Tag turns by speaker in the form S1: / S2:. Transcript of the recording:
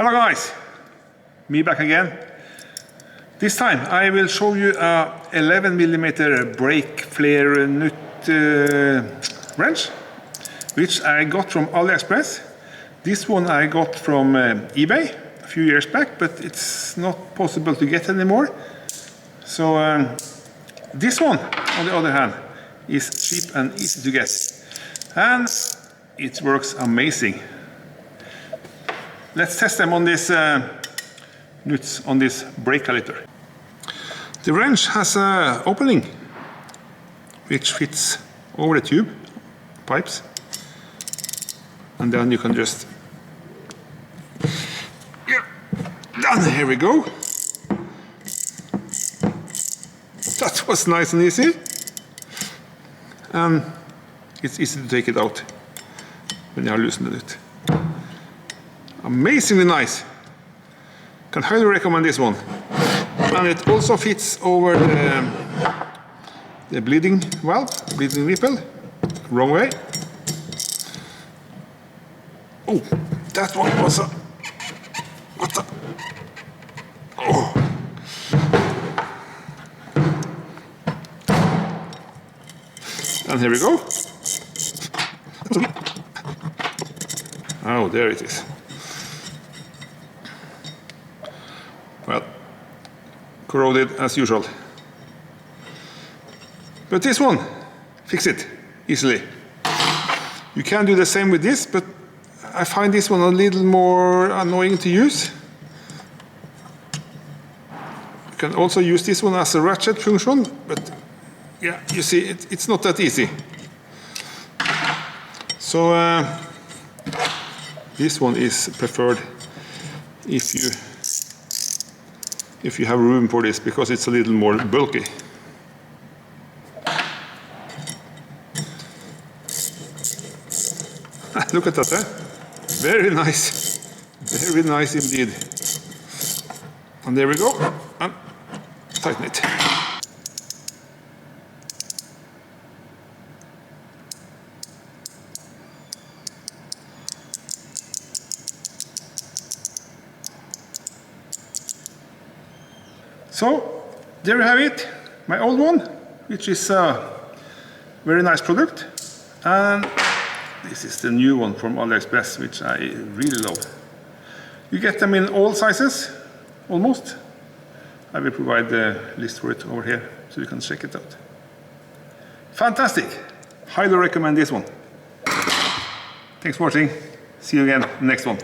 S1: Hello guys, me back again. This time I will show you a 11mm brake flare nut wrench, which I got from Aliexpress. This one I got from eBay a few years back, but it's not possible to get anymore. So this one, on the other hand, is cheap and easy to get, and it works amazing. Let's test them on this nuts on this brake caliper. The wrench has an opening which fits over the tube pipes, and then you can just, and here we go. That was nice and easy, and it's easy to take it out when you are loosening it. Amazingly nice. Can highly recommend this one. And it also fits over the bleeding valve, bleeding nipple. Wrong way. Oh, that one was a... What the... Oh. And here we go. Oh, there it is. Well, corroded as usual. But this one, fix it easily. You can do the same with this, but I find this one a little more annoying to use. You can also use this one as a ratchet function, but yeah, you see, it's not that easy. So this one is preferred if you have room for this, because it's a little more bulky. Look at that, eh? Very nice. Very nice indeed. And there we go. And tighten it. So, there you have it, my old one, which is a very nice product, and this is the new one from Aliexpress, which I really love. You get them in all sizes, almost. I will provide the list for it over here, so you can check it out. Fantastic! Highly recommend this one. Thanks for watching. See you again in the next one.